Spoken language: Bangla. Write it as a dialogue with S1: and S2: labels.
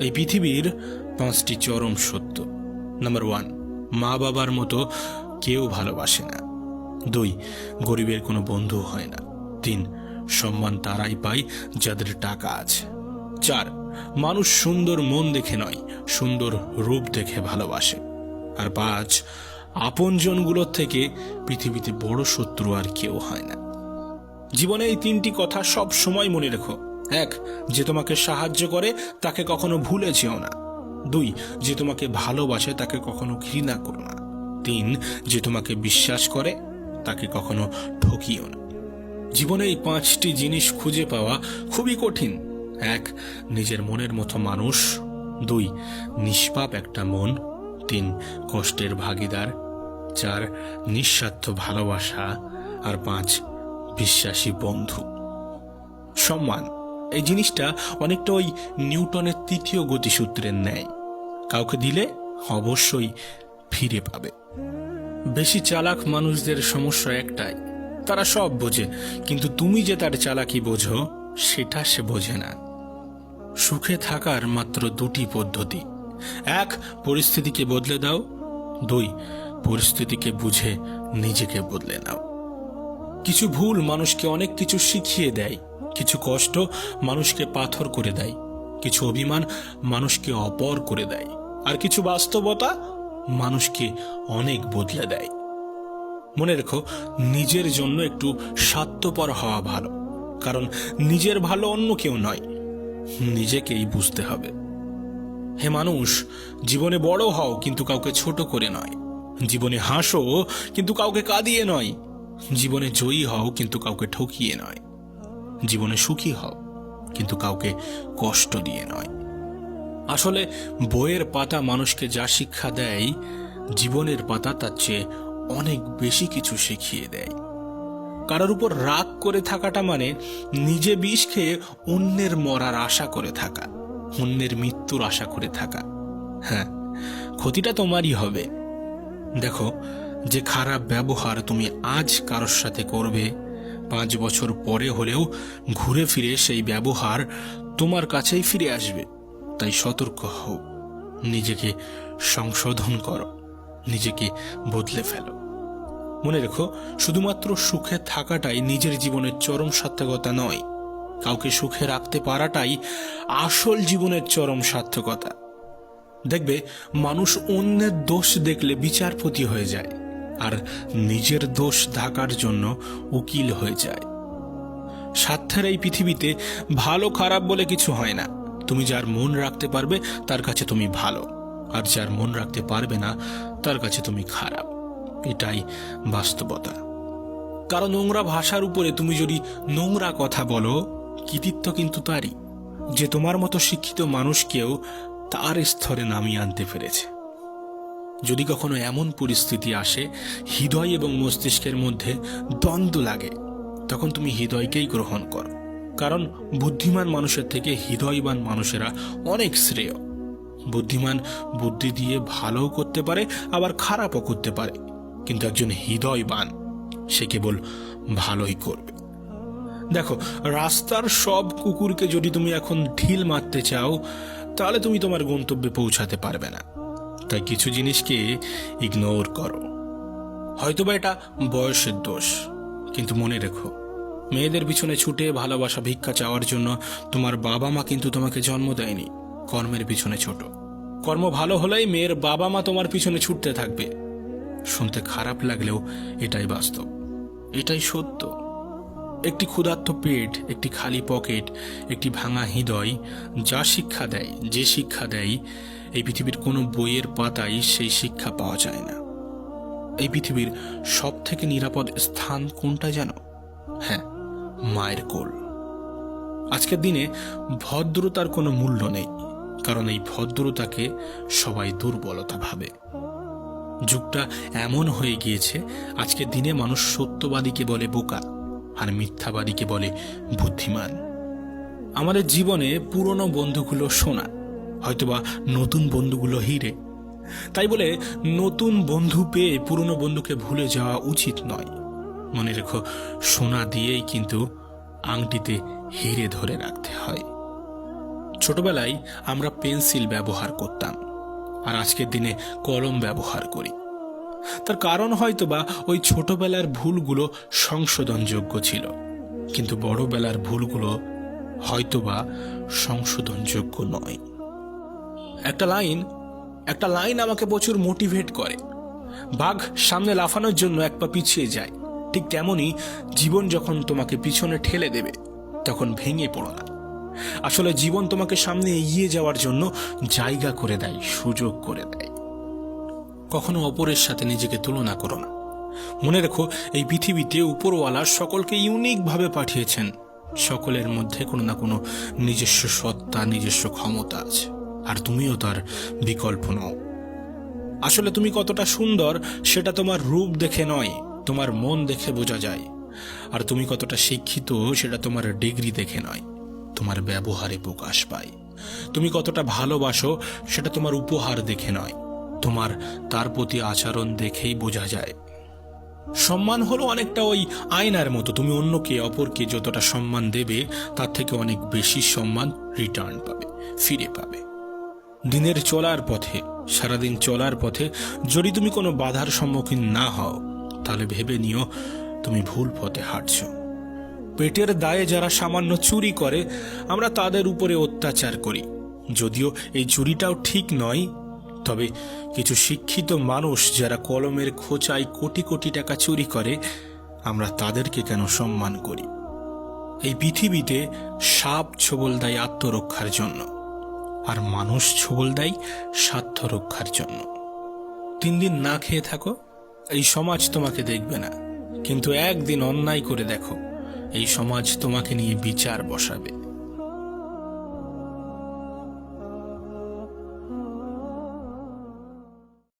S1: এই পৃথিবীর 5টি চরম সত্য। নাম্বার 1, মা বাবার মতো কেউ ভালোবাসে না। 2, গরিবের কোনো বন্ধু হয় না। 3, সম্মান তারাই পায় যাদের টাকা আছে। 4, মানুষ সুন্দর মন দেখে নয়, সুন্দর রূপ দেখে ভালোবাসে। আর 5, আপনজনগুলোর থেকে পৃথিবীতে বড় শত্রু আর কেউ হয় না। জীবনে এই 3টি কথা সব সময় মনে রেখো। 1, যে তোমাকে সাহায্য করে তাকে কখনো ভুলে যেও না। 2, যে তোমাকে ভালোবাসে তাকে কখনো ঘৃণা করো না। 3, যে তোমাকে বিশ্বাস করে তাকে কখনো ঠকিও না। জীবনে এই 5টি জিনিস খুঁজে পাওয়া খুবই কঠিন। 1, নিজের মনের মতো মানুষ। 2, নিষ্পাপ একটা মন। 3, কষ্টের ভাগিদার। 4, নিঃস্বার্থ ভালোবাসা। আর 5, বিশ্বাসী বন্ধু। সম্মান এই জিনিসটা অনেকটা ওই নিউটনের 3য় গতিসূত্রের ন্যায়। কাউকে দিলে অবশ্যই ফিরে পাবে। বেশি চালাক মানুষদের সমস্যা একটাই, তারা সব বোঝে, কিন্তু তুমি যে তার চালাকি বোঝো সেটা সে বোঝে না। সুখে থাকার মাত্র 2টি পদ্ধতি। 1, পরিস্থিতিকে বদলে দাও। 2, পরিস্থিতিকে বুঝে নিজেকে বদলে নাও। কিছু ভুল মানুষকে অনেক কিছু শিখিয়ে দেয়, কিছু কষ্ট মানুষকে পাথর করে দেয়, কিছু অভিমান মানুষকে অপর করে দেয়, আর কিছু বাস্তবতা মানুষকে অনেক বদলে দেয়। মনে রেখো, নিজের জন্য একটু স্বার্থপর হওয়া ভালো, কারণ নিজের ভালো অন্য কেউ নয়, নিজেকেই বুঝতে হবে। হে মানুষ, জীবনে বড় হও কিন্তু কাউকে ছোট করে নয়। জীবনে হাসো কিন্তু কাউকে কাঁদিয়ে নয়। জীবনে জয়ী হও কিন্তু কাউকে ঠকিয়ে নয়। জীবনে সুখী হও কিন্তু কাউকে কষ্ট দিয়ে নয়। আসলে বইয়ের পাতা মানুষকে যা শিক্ষা দেয়, জীবনের পাতা তার চেয়ে অনেক বেশি কিছু শিখিয়ে দেয়। কারোর উপর রাগ করে থাকাটা মানে নিজে বিষ খেয়ে অন্যের মরার আশা করে থাকা, অন্যের মৃত্যুর আশা করে থাকা। হ্যাঁ, ক্ষতিটা তোমারই হবে। দেখো, যে খারাপ ব্যবহার তুমি আজ কারোর সাথে করবে, 5 বছর পরে হলেও ঘুরে ফিরে সেই ব্যবহার তোমার কাছেই ফিরে আসবে। তাই সতর্ক হও, নিজেকে সংশোধন করো, নিজেকে বদলে ফেলো। মনে রেখো, শুধুমাত্র সুখে থাকাটাই নিজের জীবনের চরম সার্থকতা নয়, কাউকে সুখে রাখতে পারাটাই আসল জীবনের চরম সার্থকতা। দেখবে, মানুষ অন্যের দোষ দেখলে বিচারপতি হয়ে যায়, আর নিজের দোষ ঢাকার জন্য উকিল হয়ে যায়। স্বার্থের এই পৃথিবীতে ভালো খারাপ বলে কিছু হয় না। তুমি যার মন রাখতে পারবে তার কাছে তুমি ভালো, আর যার মন রাখতে পারবে না তার কাছে তুমি খারাপ। এটাই বাস্তবতা। কারণ নোংরা ভাষার উপরে তুমি যদি নোংরা কথা বলো, কৃতিত্ব কিন্তু তারই, যে তোমার মতো শিক্ষিত মানুষকেও তার স্তরে নামিয়ে আনতে পেরেছে। যদি কখনো এমন পরিস্থিতি আসে হৃদয় এবং মস্তিষ্কের মধ্যে দ্বন্দ্ব লাগে, তখন তুমি হৃদয়কেই গ্রহণ করো। কারণ বুদ্ধিমান মানুষের থেকে হৃদয়বান মানুষেরা অনেক শ্রেয়। বুদ্ধিমান বুদ্ধি দিয়ে ভালোও করতে পারে, আবার খারাপও করতে পারে, কিন্তু একজন হৃদয়বান সে কেবল ভালোই করবে। দেখো, রাস্তার সব কুকুরকে যদি তুমি এখন ঢিল মারতে চাও, তাহলে তুমি তোমার গন্তব্যে পৌঁছাতে পারবে না। তাই কিছু জিনিসকে ইগনোর করো। হয়তোবা এটা বয়সের দোষ, কিন্তু মনে রেখো, মেয়েদের পিছনে ছুটে ভালোবাসা ভিক্ষা চাওয়ার জন্য তোমার বাবা মা কিন্তু তোমাকে জন্ম দেয়নি। কর্মের পিছনে ছোট, কর্ম ভালো হলেই মেয়ের বাবা মা তোমার পিছনে ছুটতে থাকবে। শুনতে খারাপ লাগলেও এটাই বাস্তব, এটাই সত্য। একটি ক্ষুধার্ত পেট, একটি খালি পকেট, একটি ভাঙা হৃদয় যা শিক্ষা দেয়, যে শিক্ষা দেয়, এই পৃথিবীর কোনো বইয়ের পাতায় সেই শিক্ষা পাওয়া যায় না। এই পৃথিবীর সব থেকে নিরাপদ স্থান কোনটা জানো? হ্যাঁ, মায়ের কোল। আজকের দিনে ভদ্রতার কোনো মূল্য নেই, কারণ এই ভদ্রতাকে সবাই দুর্বলতা ভাবে। যুগটা এমন হয়ে গিয়েছে, আজকের দিনে মানুষ সত্যবাদীকে বলে বোকা, আর মিথ্যাবাদীকে বলে বুদ্ধিমান। আমাদের জীবনে পুরনো বন্ধুগুলো সোনা, হয়তোবা নতুন বন্ধুগুলো হিরে। তাই বলে নতুন বন্ধু পেয়ে পুরনো বন্ধুকে ভুলে যাওয়া উচিত নয়। মনে রেখো, সোনা দিয়েই কিন্তু আংটিতে হিরে ধরে রাখতে হয়। ছোটবেলায় আমরা পেন্সিল ব্যবহার করতাম, আর আজকের দিনে কলম ব্যবহার করি। তার কারণ হয়তোবা ওই ছোটবেলার ভুলগুলো সংশোধনযোগ্য ছিল, কিন্তু বড়বেলার ভুলগুলো হয়তোবা সংশোধনযোগ্য নয়। একটা লাইন আমাকে প্রচুর মোটিভেট করে। বাঘ সামনে লাফানোর জন্য এক পা পিছিয়ে যায়, ঠিক তেমনই জীবন যখন তোমাকে পিছনে ঠেলে দেবে তখন ভেঙে পড়ো না। আসলে জীবন তোমাকে সামনে এগিয়ে যাওয়ার জন্য জায়গা করে দেয়, সুযোগ করে দেয়। কখনো অপরের সাথে নিজেকে তুলনা করো না। মনে রেখো, এই পৃথিবীতে উপরওয়ালা সকলকে ইউনিক ভাবে পাঠিয়েছেন। সকলের মধ্যে কোনো না কোনো নিজস্ব সত্তা, নিজস্ব ক্ষমতা আছে, আর তুমিও তার বিকল্প নও। আসলে তুমি কতটা সুন্দর সেটা তোমার রূপ দেখে নয়, তোমার মন দেখে বোঝা যায়। আর তুমি কতটা শিক্ষিত সেটা তোমার ডিগ্রি দেখে নয়, তোমার ব্যবহারে প্রকাশ পায়। তুমি কতটা ভালোবাসো সেটা তোমার উপহার দেখে নয়, তোমার তার প্রতি আচরণ দেখেই বোঝা যায়। সম্মান হলো অনেকটা ওই আয়নার মতো। তুমি অন্যকে, অপরকে যতটা সম্মান দেবে তার থেকে অনেক বেশি সম্মান রিটার্ন পাবে, ফিরে পাবে। দিনের চলার পথে, সারাদিন চলার পথে যদি তুমি কোনো বাধার সম্মুখীন না হও, তাহলে ভেবে নিও তুমি ভুল পথে হাঁটছ। পেটের দায়ে যারা সামান্য চুরি করে, আমরা তাদের উপরে অত্যাচার করি। যদিও এই চুরিটাও ঠিক নয়, তবে কিছু শিক্ষিত মানুষ যারা কলমের খোঁচায় কোটি কোটি টাকা চুরি করে, আমরা তাদেরকে কেন সম্মান করি? এই পৃথিবীতে সাপ ছোবল দেয় আত্মরক্ষার জন্য, আর মানুষ ছোবল দেয় স্বার্থ রক্ষার জন্য। 3 দিন না খেয়ে থাকো, এই সমাজ তোমাকে দেখবে না, কিন্তু একদিন অন্যায় করে দেখো, এই সমাজ তোমাকে নিয়ে বিচার বসাবে।